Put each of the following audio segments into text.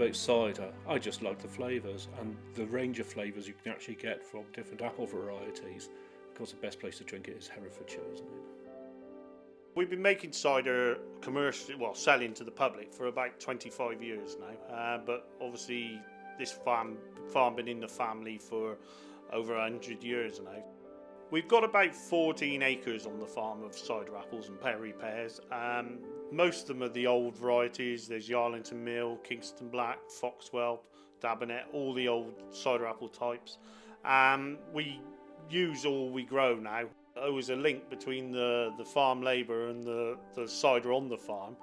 about cider, I just like the flavours and the range of flavours you can actually get from different apple varieties. Of course, the best place to drink it is Herefordshire, isn't it? We've been making cider commercially, well, selling to the public for about 25 years now. But obviously, this farm been in the family for over 100 years now. We've got about 14 acres on the farm of cider apples and Perry pears. Most of them are the old varieties. There's Yarlington Mill, Kingston Black, Foxwell, Dabinet, all the old cider apple types. We use all we grow now. Always a link between the farm labour and the cider on the farm.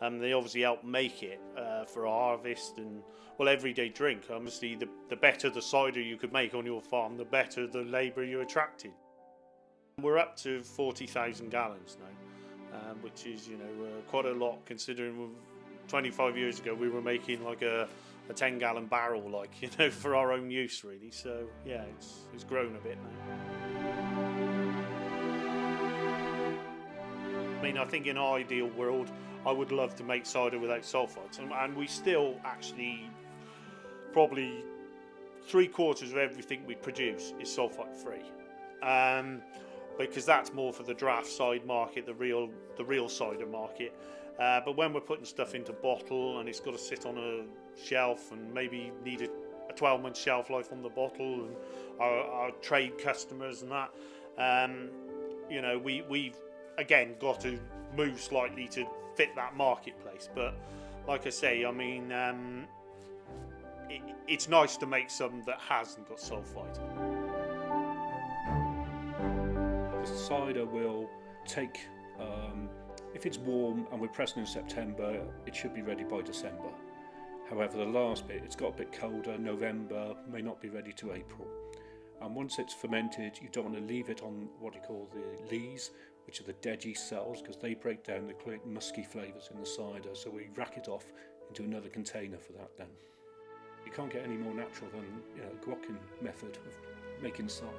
They obviously help make it for a harvest and, well, everyday drink. Obviously, the better the cider you could make on your farm, the better the labour you attracted. We're up to 40,000 gallons now, which is, quite a lot considering 25 years ago we were making like a 10-gallon barrel, for our own use really. So yeah, it's grown a bit now. I mean, I think in our ideal world, I would love to make cider without sulphites, and we still actually probably 3/4 of everything we produce is sulphite free. Because that's more for the draft side market, the real cider market. But when we're putting stuff into bottle and it's got to sit on a shelf and maybe need a 12-month shelf life on the bottle, and our trade customers and that, we've again got to move slightly to fit that marketplace. But like I say, I mean, it's nice to make some that hasn't got sulphite. The cider will take, if it's warm and we're pressing in September, it should be ready by December. However, the last bit, it's got a bit colder, November, may not be ready to April. And once it's fermented, you don't want to leave it on what you call the lees, which are the dead yeast cells, because they break down the great musky flavours in the cider. So we rack it off into another container for that then. You can't get any more natural than Gwatkin method of making cider.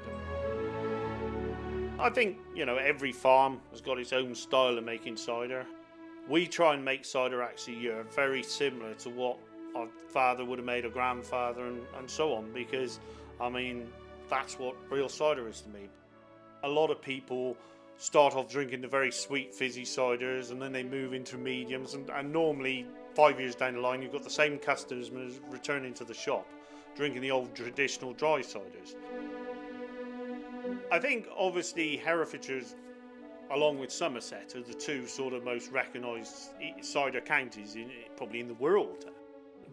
I think, every farm has got its own style of making cider. We try and make cider actually very similar to what our father would have made, or grandfather, and so on, because, I mean, that's what real cider is to me. A lot of people start off drinking the very sweet, fizzy ciders, and then they move into mediums, and normally 5 years down the line, you've got the same customers returning to the shop, drinking the old traditional dry ciders. I think obviously Herefordshire's, along with Somerset, are the two sort of most recognised cider counties probably in the world.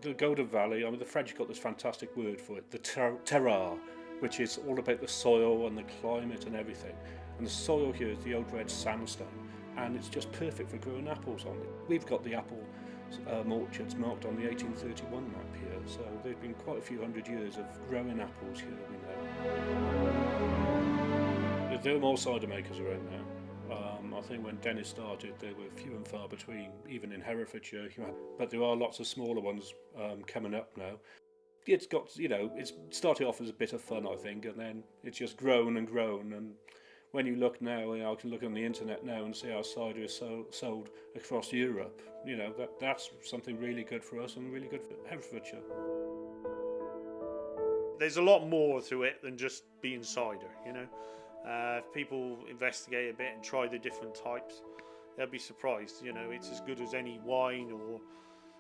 The Golden Valley, I mean, the French got this fantastic word for it, the terroir, which is all about the soil and the climate and everything. And the soil here is the old red sandstone, and it's just perfect for growing apples on it. We've got the apple orchards marked on the 1831 map here, so there's been quite a few hundred years of growing apples here, we know. There are more cider makers around now. I think when Dennis started, there were few and far between, even in Herefordshire. But there are lots of smaller ones coming up now. It's got, it's started off as a bit of fun, I think, and then it's just grown and grown. And when you look now, I can look on the internet now and see our cider is sold across Europe. That's something really good for us and really good for Herefordshire. There's a lot more to it than just being cider, If people investigate a bit and try the different types, they'll be surprised. It's as good as any wine or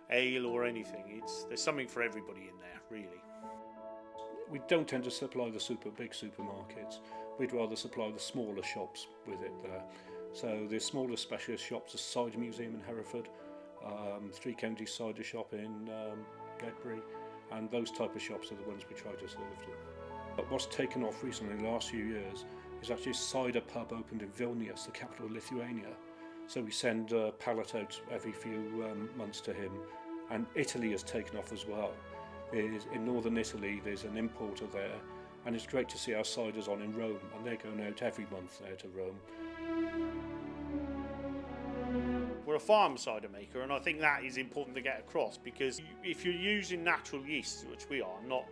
ale or anything. There's something for everybody in there, really. We don't tend to supply the big supermarkets. We'd rather supply the smaller shops with it there. So the smaller specialist shops, the Cider Museum in Hereford, Three Counties Cider Shop in Gedbury, and those type of shops are the ones we try to serve to. But what's taken off recently, in the last few years, is actually a cider pub opened in Vilnius, the capital of Lithuania. So we send a pallet out every few months to him, and Italy has taken off as well. In northern Italy, there's an importer there, and it's great to see our ciders on in Rome, and they're going out every month there to Rome. We're a farm cider maker, and I think that is important to get across, because if you're using natural yeast, which we are, not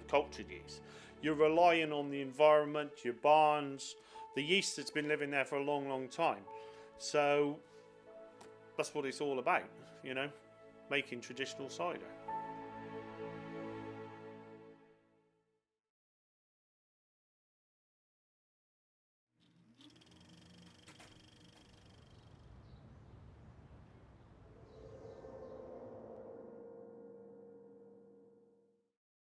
cultured yeast, you're relying on the environment, your barns, the yeast that's been living there for a long, long time. So that's what it's all about, making traditional cider.